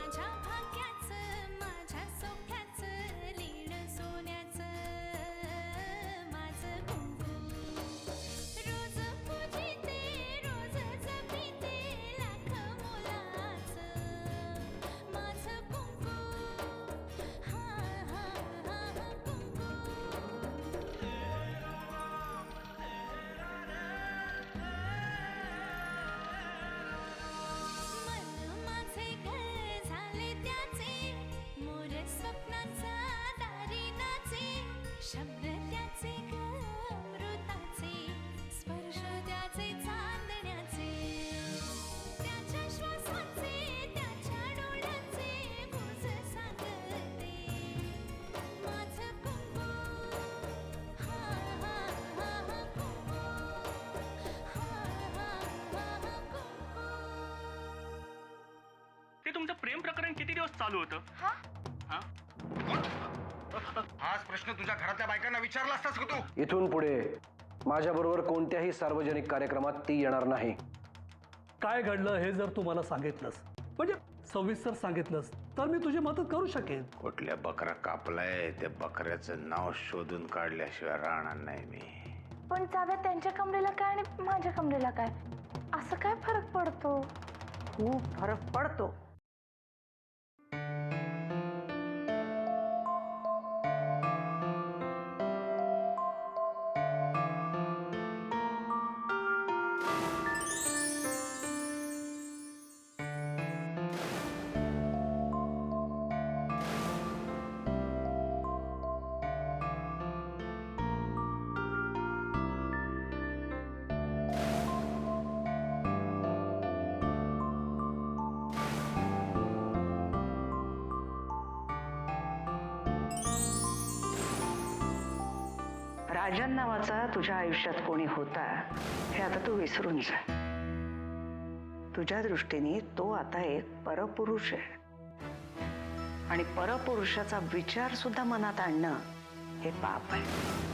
माझ्या भाग्याचं माझ्या सोख्याचं लीण सोन्याचं माझं कुंकू रोज पूजिते रोज जपिते लाख मोलाचं माझं कुंकू हा हा हा कुंकू मन माझे घर झाले त्याचे मोर स्वप्नांचा दारिनाचे शब्द त्याचे अमृताचे स्पर्श त्याचे चांदण्याचे त्याच्या श्वासाचे त्याच्या डोळ्याचे गुज सांगते माझं कुंकू हा हा हा कुंकू हा हा हा कुंकू ते तुमचं प्रेम प्रकरण किती दिवस चालू होतं? हा? हाच प्रश्न तुझ्या घरातल्या बायकांना विचारला असतास का तू? इथून पुढे माझ्याबरोबर कोणत्याही सार्वजनिक कार्यक्रमात ती येणार नाही. काय घडलं हे जर तू मला सांगितलंस, म्हणजे सविस्तर सांगितलंस, तर मी तुझी मदत करू शकेन. कुठल्या बकरा कापलाय त्या बकऱ्याचं नाव शोधून काढल्याशिवाय राहणार नाही मी. पण दादा त्यांच्या कमरेला काय आणि माझ्या कमरेला काय असं काय फरक पडतो? खूप फरक पडतो. राजन नावाचा तुझ्या आयुष्यात कोणी होता हे आता तू विसरून जा. तुझ्या दृष्टीने तो आता एक परपुरुष आहे आणि परपुरुषाचा विचार सुद्धा मनात आणणं हे पाप आहे.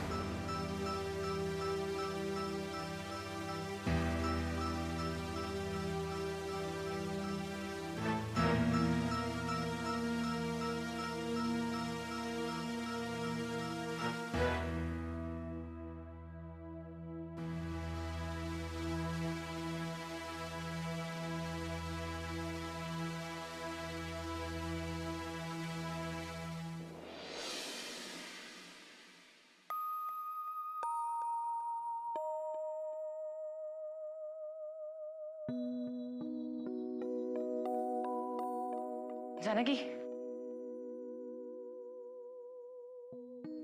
जानकी,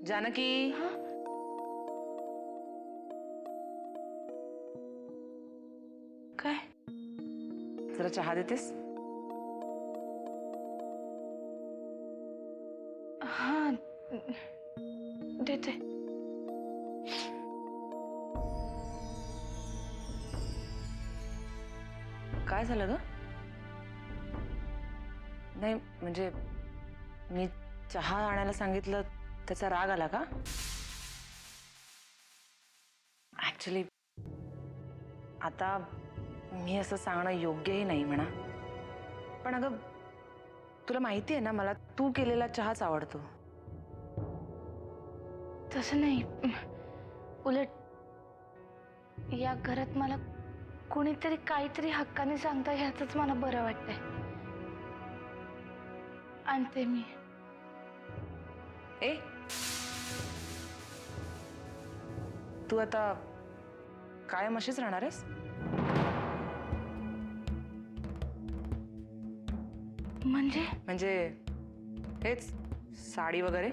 जानकी, काय? जरा चहा देतेस? हा देते. काय झालं ग? नाही म्हणजे मी चहा आणायला सांगितलं त्याचा राग आला का? ऍक्च्युली आता मी असं सांगणं योग्यही नाही म्हणा, पण अगं तुला माहिती आहे ना मला तू केलेला चहाच आवडतो. तसं नाही, उलट या घरात मला कोणीतरी काहीतरी हक्काने सांगता ह्याच मला बरं वाटतंय. आणते मी. ए तू आता कायम अशीच राहणार आहेस? म्हणजे हेच साडी वगैरे?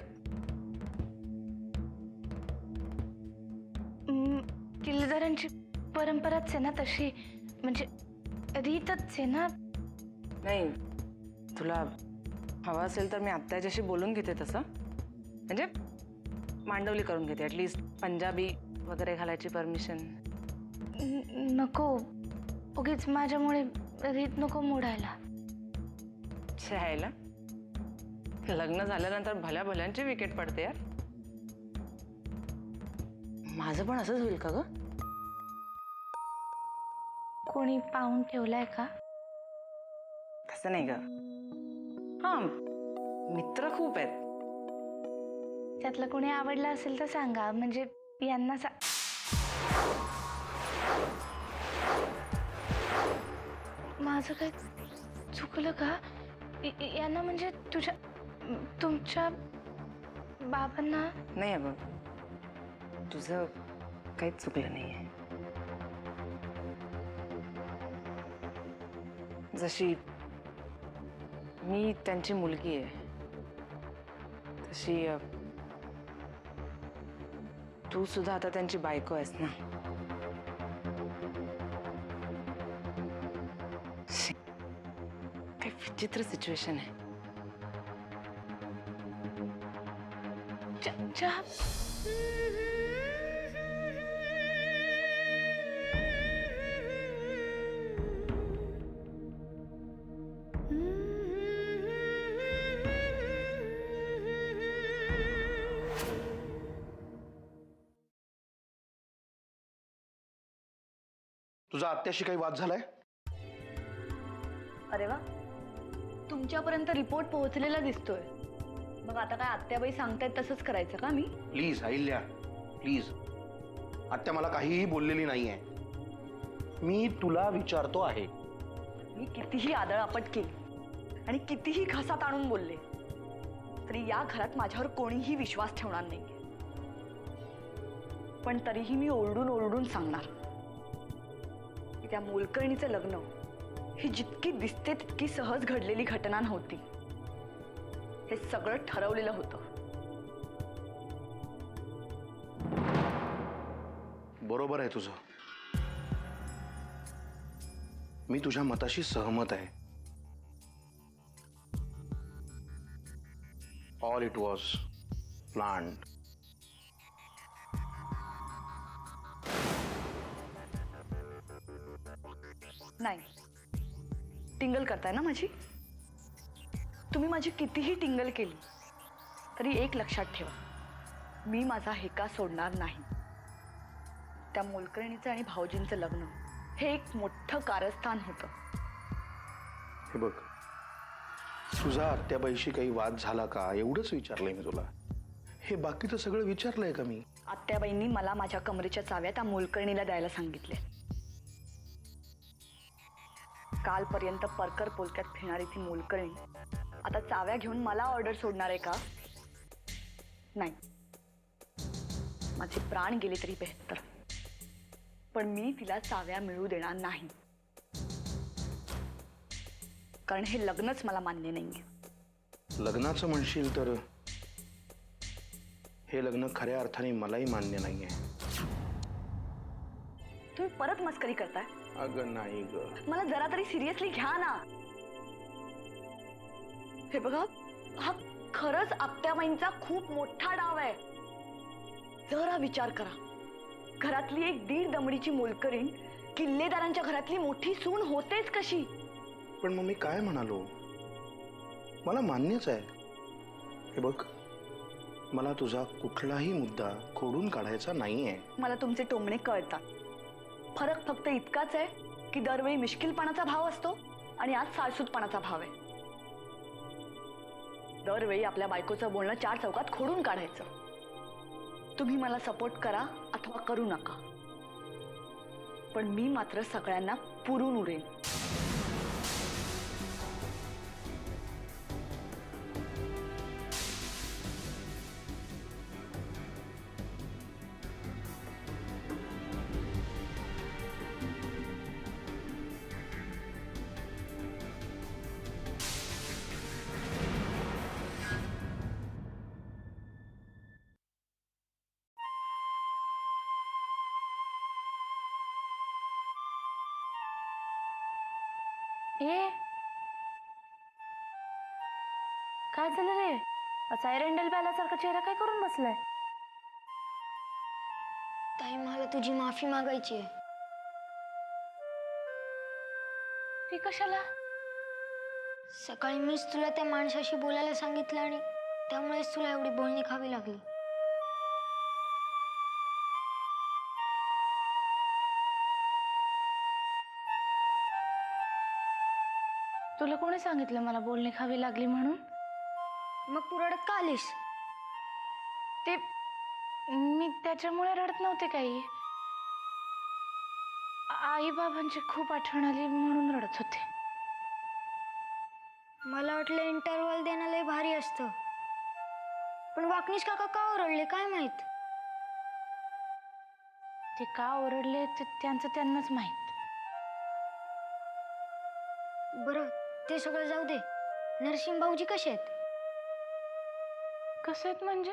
किल्लेदारांची परंपराच आहे ना तशी, म्हणजे रीतच आहे ना. नाही तुला हवा असेल तर मी आत्याच्याशी बोलून घेते तसं, म्हणजे मांडवली करून घेते, ॲटलिस्ट पंजाबी वगैरे घालायची परमिशन. नको, उगीच माझ्यामुळे रीत नको मोडायला. छायला लग्न झाल्यानंतर भल्या भल्यांची विकेट पडते यार. माझं पण असंच होईल का ग? कोणी पाहून ठेवलाय का? तसं नाही ग, हा, मित्र खूप आहेत. त्यातलं कोणी आवडलं असेल तर सांगा, म्हणजे यांना माझं काय चुकलं का? यांना म्हणजे तुमच्या बाबांना? नाही अगं, तुझं काहीच चुकलं नाहीये. जशी मी त्यांची मुलगी आहे तशी तू सुद्धा आता त्यांची बायको आहेस ना. काय विचित्र सिच्युएशन आहे. तुझा आत्याशी काही वाद झालाय? अरे वा, तुमच्यापर्यंत रिपोर्ट पोहोचलेला दिसतोय. मग आता काय आत्याबाई सांगतायत तसंच करायचं का मी? Please Ahilya, please. आत्या मला काहीही बोललेली नाहीये. मी तुला विचारतो आहे. मी कितीही आदळआपट केली आणि कितीही घसात आणून बोलले तरी या घरात माझ्यावर कोणीही विश्वास ठेवणार नाही. पण तरीही मी ओरडून ओरडून सांगणार की त्या मोलकर्णीचं लग्न ही जितकी दिसते तितकी सहज घडलेली घटना नव्हती. हे सगळं ठरवलेलं होतं. बरोबर आहे तुझं. मी तुझ्या मताशी सहमत आहे. All it was planned. नाही, टिंगल करताय ना माझी? तुम्ही माझी कितीही टिंगल केली तरी एक लक्षात ठेवा, मी माझा हेका सोडणार नाही. त्या मोलकर्णीचं आणि भाऊजींचं लग्न हे एक मोठं कारस्थान होतं. हे बघ, तुझा आत्याबाईशी काही वाद झाला का एवढंच विचारलंय मी तुला. हे बाकीचं सगळं विचारलंय का मी? आत्याबाईंनी मला माझ्या कमरेच्या चाव्या त्या मोलकर्णीला द्यायला सांगितले. कालपर्यंत परकर पोलक्यात फिरणारी ती मोलकर्णी आता चाव्या घेऊन मला ऑर्डर सोडणार आहे का? नाही, माझे प्राण गेले तरी बेहत्तर, पण मी तिला चाव्या मिळू देणार नाही. कारण हे लग्नच मला मान्य नाहीये. लग्नाचं म्हणशील तर हे लग्न खऱ्या अर्थाने मलाही मान्य नाहीये. तुम्ही परत मस्करी करताय? अगं नाही ग. मला जरा तरी सिरियसली घ्या ना. हे बघा, हा खरंच आत्याबाईंचा खूप मोठा डाव आहे. जरा विचार करा, घरातली एक 1.5 दमडीची मोलकरीण किल्लेदारांच्या घरातली मोठी सून होतेच कशी? पण मग मी काय म्हणालो? मला मान्यच आहे. हे बघ, मला तुझा कुठलाही मुद्दा खोडून काढायचा नाहीये. मला तुमचे टोमणे कळतात. फरक फक्त इतकाच आहे की दरवेळी मिश्किलपणाचा भाव असतो आणि आज साळसूतपणाचा भाव आहे. दरवेळी आपल्या बायकोचं बोलणं 4 चौकात खोडून काढायचं. तुम्ही मला सपोर्ट करा अथवा करू नका, पण मी मात्र सगळ्यांना पुरून उरेन. ए, काय झालं रे? असा एरंडेल प्यालासारखा चेहरा काय करून बसलाय? ताई, मला तुझी माफी मागायची आहे. ती कशाला? सकाळी मीच तुला त्या माणसाशी बोलायला सांगितलं आणि त्यामुळेच तुला एवढी बोलणी खावी लागली. तुला कोणी सांगितलं मला बोलणी खावी लागली म्हणून? मग तू रडत का आलीस? ते मी त्याच्यामुळे रडत नव्हते काही. आई बाबांची खूप आठवण आली म्हणून रडत होते. मला वाटलं इंटरव्हल देणं लय भारी असतं, पण वाकणीस काका का ओरडले काय माहित. ते का ओरडले ते त्यांचं त्यांनाच माहित. बरं ते सगळं जाऊ दे. नरसिंह भाऊजी कसे आहेत? कसं आहेत म्हणजे?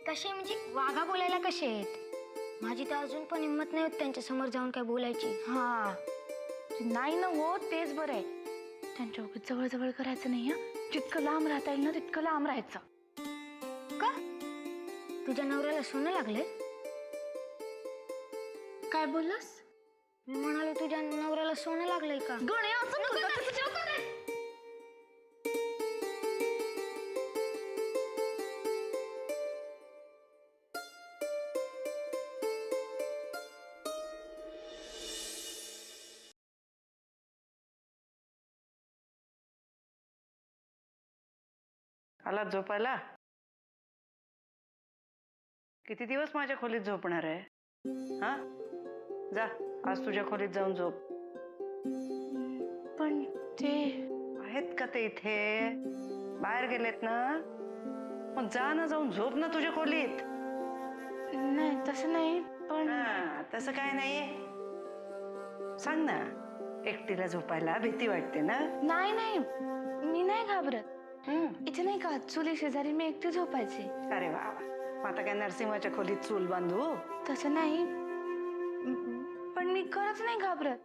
कसे म्हणजे वाघा बोलायला कसे आहेत? माझी तर अजून पण हिंमत नाही होत त्यांच्या समोर जाऊन काय बोलायची. हा नाही ना हो, तेच बरं आहे. त्यांच्या उगीच जवळ जवळ करायचं नाही. हा जितकं लांब राहता येईल ना तितकं लांब राहायचं. का तुझ्या नवऱ्याला सोनं लागले? काय बोललास? मी म्हणाले तुझ्या नवऱ्याला सोनं लागलंय का? आला झोपायला? किती दिवस माझ्या खोलीत झोपणार आहे? हा जा, आज तुझ्या खोलीत जाऊन झोप. पण ते आहेत का ते इथे? बाहेर गेलेत ना? मग जा ना, जाऊन झोप ना तुझ्या खोलीत. नाही तसं नाही, पण तसं काय नाही. सांग ना, एकटीला झोपायला भीती वाटते ना? नाही नाही मी नाही घाबरत. इथे नाही का चुली शेजारी मी एकटी झोपायचे. अरे वा, मग आता काय नरसिंहाच्या खोलीत चूल बांधू? तसं नाही, पण मी खरंच नाही घाबरत.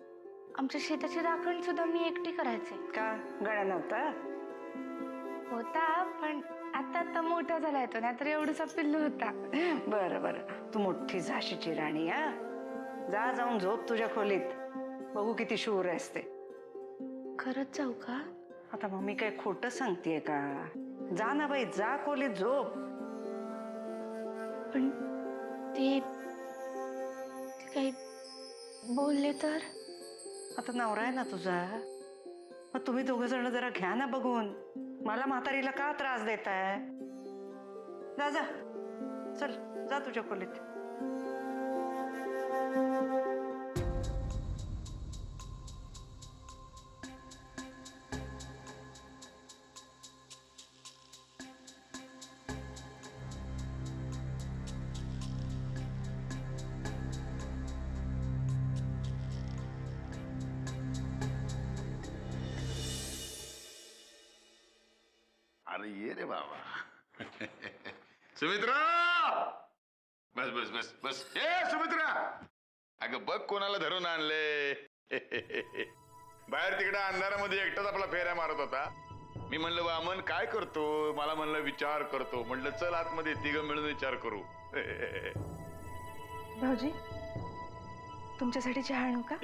आमच्या शेताची राखण सुद्धा मी एकटी करायचे. का गळा नव्हता? होता, पण आता आता मोठा झालाय तो, नाहीतर एवढंसा पिल्लू होता. बरं बरं, तू मोठी झाशीची राणी. हा जा, जाऊन झोप तुझ्या खोलीत. बघू किती शूर आहेस ते. खरंच जाऊ का? आता मग मी काय खोटं सांगतेय का? जा ना बाई, जा खोलीत झोप. पण ते काही बोलले तर? आता नवरा आहे ना तुझा, मग तुम्ही दोघं जण जरा घ्या ना बघून. मला म्हातारीला का त्रास देताय? जा जा, चल जा तुझ्या खोलीत. अरे ये रे बाबा. सुमित्रा, बस बस बस बस. ए सुमित्रा, अगं बघ कोणाला धरून आणले. बाहेर तिकडे अंधारामध्ये एकटाच आपला फेऱ्या मारत होता. मी म्हणलं वामन काय करतो? मला म्हणलं विचार करतो. म्हणलं चल आतमध्ये तिघं मिळून विचार करू. भाऊजी तुमच्यासाठी चहा आणू का?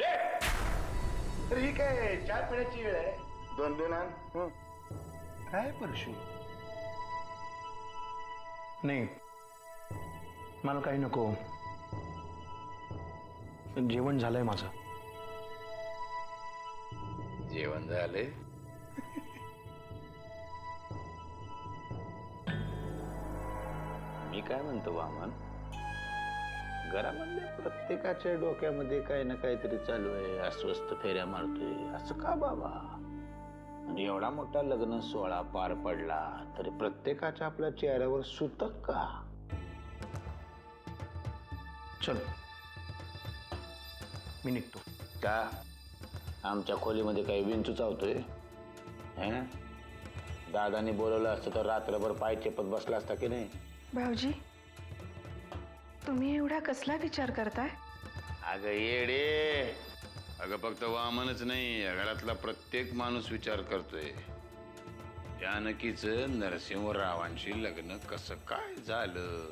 ठीक आहे, चहा पिण्याची वेळ आहे. दोन दोन आण. काय परशू? नाही, मला काही नको. जेवण झालंय माझं. जेवण झालंय? मी काय म्हणतो वामन, घरामधल्या प्रत्येकाच्या डोक्यामध्ये काही ना काहीतरी चालू आहे. अस्वस्थ फेऱ्या मारतोय, असं का बाबा? आणि एवढा मोठा लग्न सोहळा पार पडला तरी प्रत्येकाच्या आपल्या चेहऱ्यावर सुतक का? चल मी निघतो. का आमच्या खोलीमध्ये काही विंचू चावतोय? दादानी बोलवलं असतं तर रात्रभर पाय चेपत बसला असता की नाही? भाऊजी तुम्ही एवढा कसला विचार करताय? अगं येडे, अगं फक्त वामनच नाही, या घरातला प्रत्येक माणूस विचार करतोय जानकीचं नरसिंहरावांशी लग्न कसं काय झालं.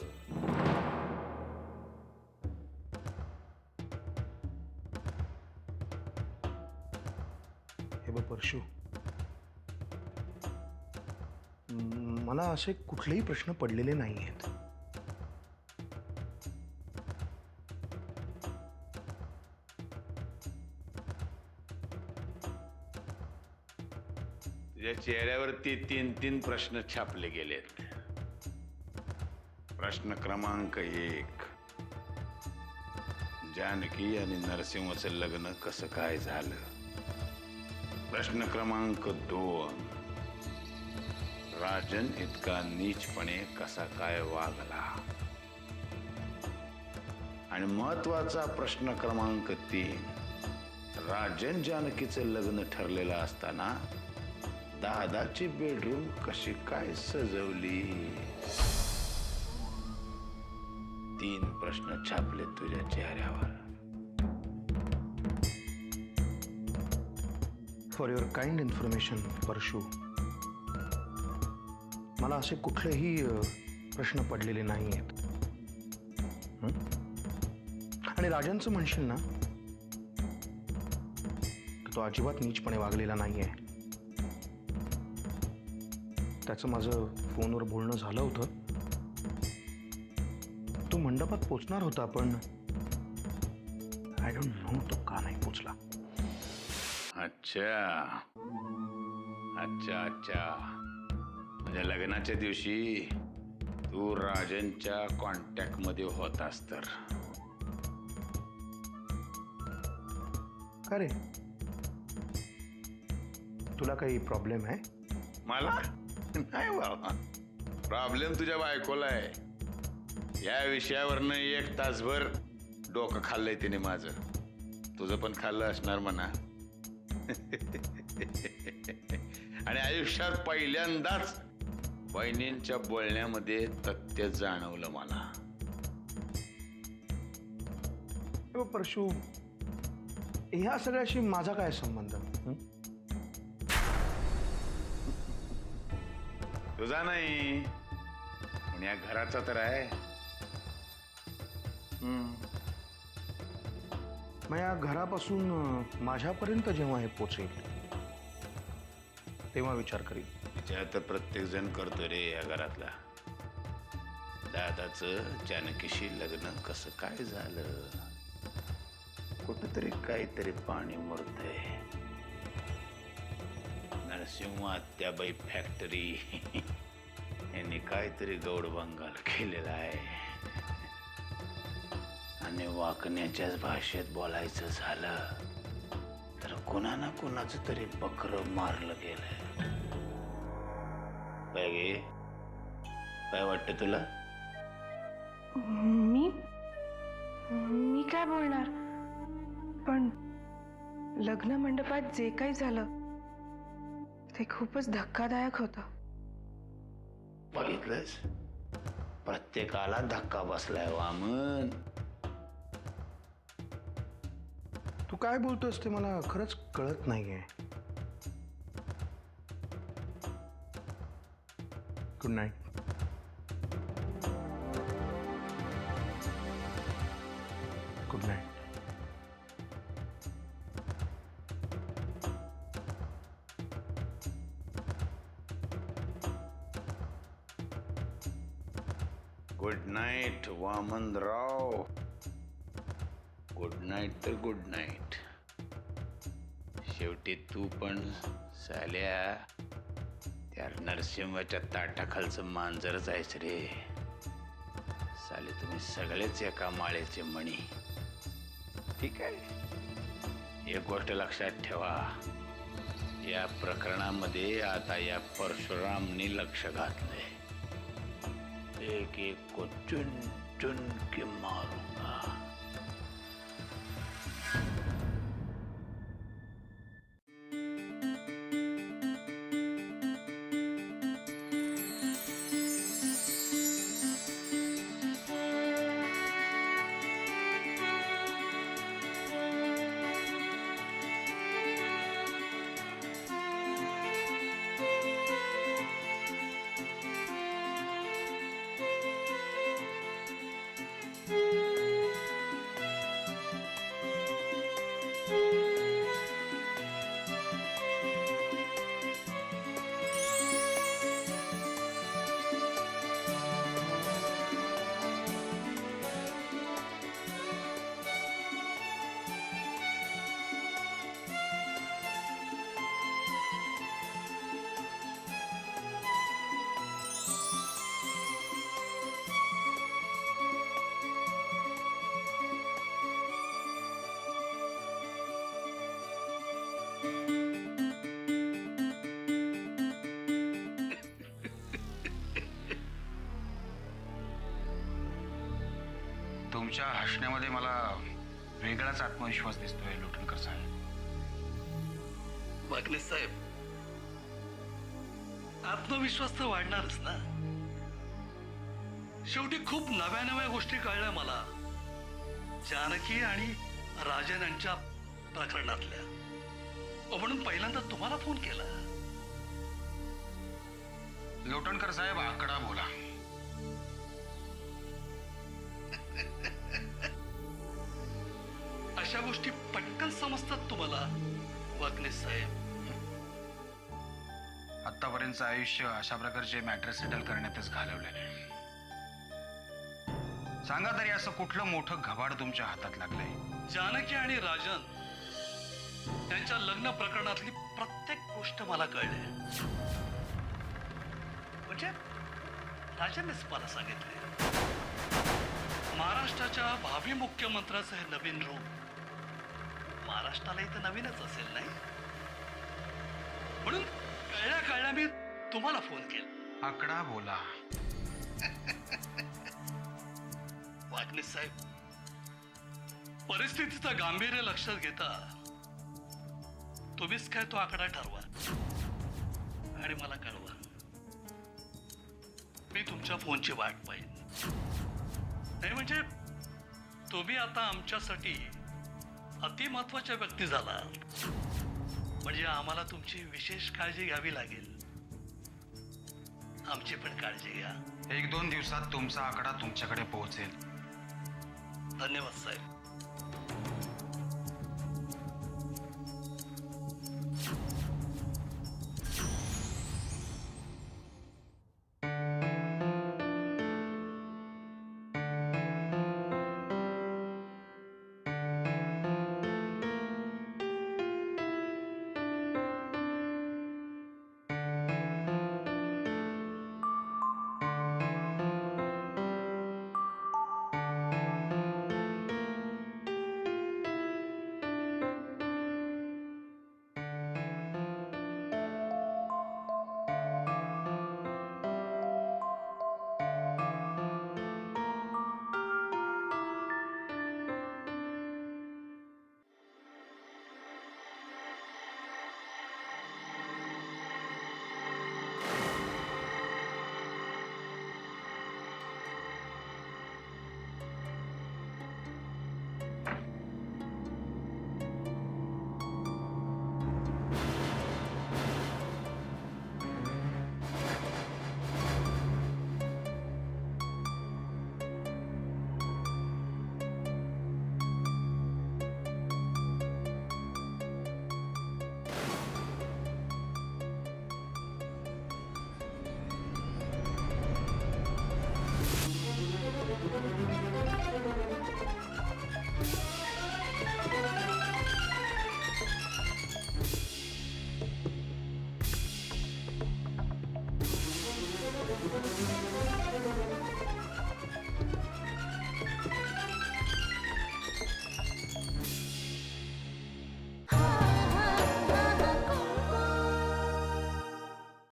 हे बघ परशू, मला असे कुठलेही प्रश्न पडलेले नाही आहेत. तुझ्या चेहऱ्यावरती 3 प्रश्न छापले गेलेत. प्रश्न क्रमांक 1, जानकी आणि नरसिंहचं लग्न कसं काय झालं? प्रश्न क्रमांक 2, राजन इतका नीचपणे कसा काय वागला? आणि महत्वाचा प्रश्न क्रमांक 3, राजन जानकीचं लग्न ठरलेलं असताना दादाची बेडरूम कशी काय सजवली? 3 प्रश्न छापले तुझ्या चेहऱ्यावर. फॉर युअर काइंड इन्फॉर्मेशन परशू, मला असे कुठलेही प्रश्न पडलेले नाही आहेत. आणि राजनचं म्हणशील ना, तो अजिबात नीचपणे वागलेला नाहीये. त्याचं माझं फोनवर बोलणं झालं होतं. तो मंडपात पोचणार होता, पण आय डोंट नो तो का नाही पोचला. अच्छा अच्छा अच्छा, म्हणजे लग्नाच्या दिवशी तू राजनच्या कॉन्टॅक्ट मध्ये होतास तर? का रे, तुला काही प्रॉब्लेम आहे? मला नाही बाबा, प्रॉब्लेम तुझ्या बायकोला आहे. या विषयावरनं 1 तासभर डोकं खाल्लंय तिने माझं. तुझं पण खाल्लं असणार म्हणा. आणि आयुष्यात पहिल्यांदाच बहिणींच्या बोलण्यामध्ये तथ्य जाणवलं मला. परशू, ह्या सगळ्याशी माझा काय संबंध? तुझा नाही, पण या घराचा तर आहे. मग या घरापासून माझ्यापर्यंत जेव्हा हे पोचेल तेव्हा विचार करील. विचार तर प्रत्येक जण करतो रे या घरातला. दादाचं जानकीशी लग्न कसं काय झालं? कुठंतरी काहीतरी पाणी मुरतंय. नरसिंह आत्याबाई फॅक्टरी यांनी काहीतरी गौडबंगाल केलेला आहे. आणि वाकण्याच्याच भाषेत बोलायचं झालं तर कुणा ना कुणाचं तरी बकरं मारलं गेलंय. काय वाटतं तुला? मी काय बोलणार, पण लग्न मंडपात जे काही झालं ते खूपच धक्कादायक होतं. बघितलंस, प्रत्येकाला धक्का बसलाय वामन. तू काय बोलतोस ते मला खरंच कळत नाहीये. Good night. Good night. Good night Vamanrao. Good night तर गुड नाईट. शेवटी तू पण साल्या त्या नरसिंहाच्या ताटाखालचं मांजरच आहेस रे. साले तुम्ही सगळेच एका माळेचे मणी. ठीक आहे, एक गोष्ट लक्षात ठेवा, या प्रकरणामध्ये आता या परशुरामनी लक्ष घातलंय. एक एक को चुन चुन के मारूंगा. तुमच्या हसण्यामध्ये मला वेगळाच आत्मविश्वास दिसतोय लोटणकर साहेब. वागलेस साहेब, आत्मविश्वास तर वाढणारच ना. शेवटी खूप नव्या नव्या गोष्टी कळल्या मला जानकी आणि राजन यांच्या प्रकरणातल्या. म्हणून पहिल्यांदा तुम्हाला फोन केला. लोटणकर साहेब आकडा बोला. अशा गोष्टी पटकन समजतात तुम्हाला वागलेस साहेब. आतापर्यंतचं आयुष्य अशा प्रकारचे मॅटर सेटल करण्यातच घालवलेले. सांगा तरी असं कुठलं मोठं घबाड तुमच्या हातात लागलंय? जानकी आणि राजन त्यांच्या लग्न प्रकरणातली प्रत्येक गोष्ट मला कळली. म्हणजे राजननेच मला सांगितले. महाराष्ट्राच्या भावी मुख्यमंत्र्याचं हे नवीन रूप महाराष्ट्राला इथं नवीनच असेल नाही. म्हणून कळल्या कळल्या मी तुम्हाला फोन केला. आकडा बोला. वागणेस साहेब, परिस्थितीचं गांभीर्य लक्षात घेता तुम्हीच काय तो आकडा ठरवा आणि मला कळवा. मी तुमच्या फोनची वाट पाहिन. नाही म्हणजे तुम्ही आता आमच्यासाठी अति महत्वाच्या व्यक्ती झाला. म्हणजे आम्हाला तुमची विशेष काळजी घ्यावी लागेल. आमची पण काळजी घ्या. 1-2 दिवसात तुमचा आकडा तुमच्याकडे पोहोचेल. धन्यवाद साहेब.